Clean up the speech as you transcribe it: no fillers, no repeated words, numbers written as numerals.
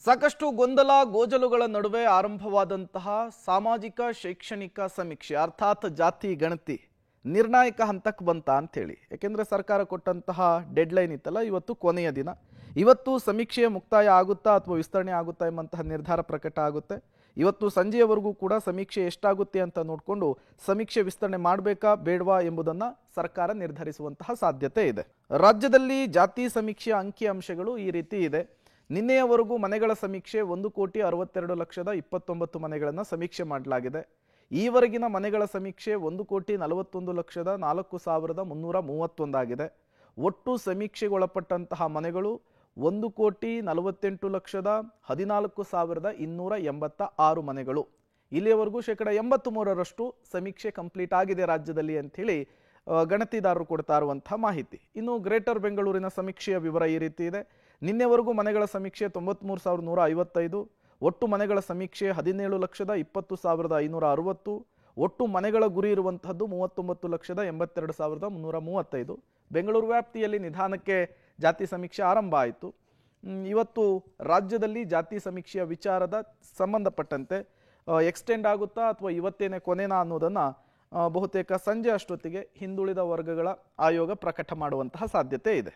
ಸಾಕಷ್ಟು ಗೊಂದಲ ಗೋಜಲುಗಳ ನಡುವೆ ಆರಂಭವಾದಂತಹ ಸಾಮಾಜಿಕ ಶೈಕ್ಷಣಿಕ ಸಮೀಕ್ಷೆ ಅರ್ಥಾತ್ ಜಾತಿ ಗಣತಿ ನಿರ್ಣಾಯಕ ಹಂತಕ್ಕೆ ಬಂತ ಅಂತೇಳಿ. ಯಾಕೆಂದರೆ ಸರ್ಕಾರ ಕೊಟ್ಟಂತಹ ಡೆಡ್ಲೈನ್ ಇತ್ತಲ್ಲ, ಇವತ್ತು ಕೊನೆಯ ದಿನ. ಇವತ್ತು ಸಮೀಕ್ಷೆ ಮುಕ್ತಾಯ ಆಗುತ್ತಾ ಅಥವಾ ವಿಸ್ತರಣೆ ಆಗುತ್ತಾ ಎಂಬಂತಹ ನಿರ್ಧಾರ ಪ್ರಕಟ ಆಗುತ್ತೆ. ಇವತ್ತು ಸಂಜೆಯವರೆಗೂ ಕೂಡ ಸಮೀಕ್ಷೆ ಎಷ್ಟಾಗುತ್ತೆ ಅಂತ ನೋಡಿಕೊಂಡು ಸಮೀಕ್ಷೆ ವಿಸ್ತರಣೆ ಮಾಡಬೇಕಾ ಬೇಡವಾ ಎಂಬುದನ್ನು ಸರ್ಕಾರ ನಿರ್ಧರಿಸುವಂತಹ ಸಾಧ್ಯತೆ ಇದೆ. ರಾಜ್ಯದಲ್ಲಿ ಜಾತಿ ಸಮೀಕ್ಷೆಯ ಅಂಕಿ ಅಂಶಗಳು ಈ ರೀತಿ ಇದೆ. ನಿನ್ನೆಯವರೆಗೂ ಮನೆಗಳ ಸಮೀಕ್ಷೆ 1,62,29,000 ಮನೆಗಳನ್ನು ಸಮೀಕ್ಷೆ ಮಾಡಲಾಗಿದೆ. ಈವರೆಗಿನ ಮನೆಗಳ ಸಮೀಕ್ಷೆ 1,41,04,331 ಆಗಿದೆ. ಒಟ್ಟು ಸಮೀಕ್ಷೆಗೊಳಪಟ್ಟಂತಹ ಮನೆಗಳು 1,40,14,286 ಮನೆಗಳು. ಇಲ್ಲಿಯವರೆಗೂ 83% ಸಮೀಕ್ಷೆ ಕಂಪ್ಲೀಟ್ ಆಗಿದೆ ರಾಜ್ಯದಲ್ಲಿ ಅಂಥೇಳಿ ಗಣತಿದಾರರು ಕೊಡ್ತಾ ಇರುವಂತಹ ಮಾಹಿತಿ. ಇನ್ನು ಗ್ರೇಟರ್ ಬೆಂಗಳೂರಿನ ಸಮೀಕ್ಷೆಯ ವಿವರ ಈ ರೀತಿ ಇದೆ. ನಿನ್ನೆವರೆಗೂ ಮನೆಗಳ ಸಮೀಕ್ಷೆ 93,155, ಒಟ್ಟು ಮನೆಗಳ ಸಮೀಕ್ಷೆ 17,20,560, ಒಟ್ಟು ಮನೆಗಳ ಗುರಿ ಇರುವಂತಹದ್ದು 39,82,335. ಬೆಂಗಳೂರು ವ್ಯಾಪ್ತಿಯಲ್ಲಿ ನಿಧಾನಕ್ಕೆ ಜಾತಿ ಸಮೀಕ್ಷೆ ಆರಂಭ ಆಯಿತು. ಇವತ್ತು ರಾಜ್ಯದಲ್ಲಿ ಜಾತಿ ಸಮೀಕ್ಷೆಯ ವಿಚಾರದ ಸಂಬಂಧಪಟ್ಟಂತೆ ಎಕ್ಸ್ಟೆಂಡ್ ಆಗುತ್ತಾ ಅಥವಾ ಇವತ್ತೇನೆ ಕೊನೆನಾ ಅನ್ನೋದನ್ನು ಬಹುತೇಕ ಸಂಜೆ ಅಷ್ಟೊತ್ತಿಗೆ ಹಿಂದುಳಿದ ವರ್ಗಗಳ ಆಯೋಗ ಪ್ರಕಟ ಮಾಡುವಂತಹ ಸಾಧ್ಯತೆ ಇದೆ.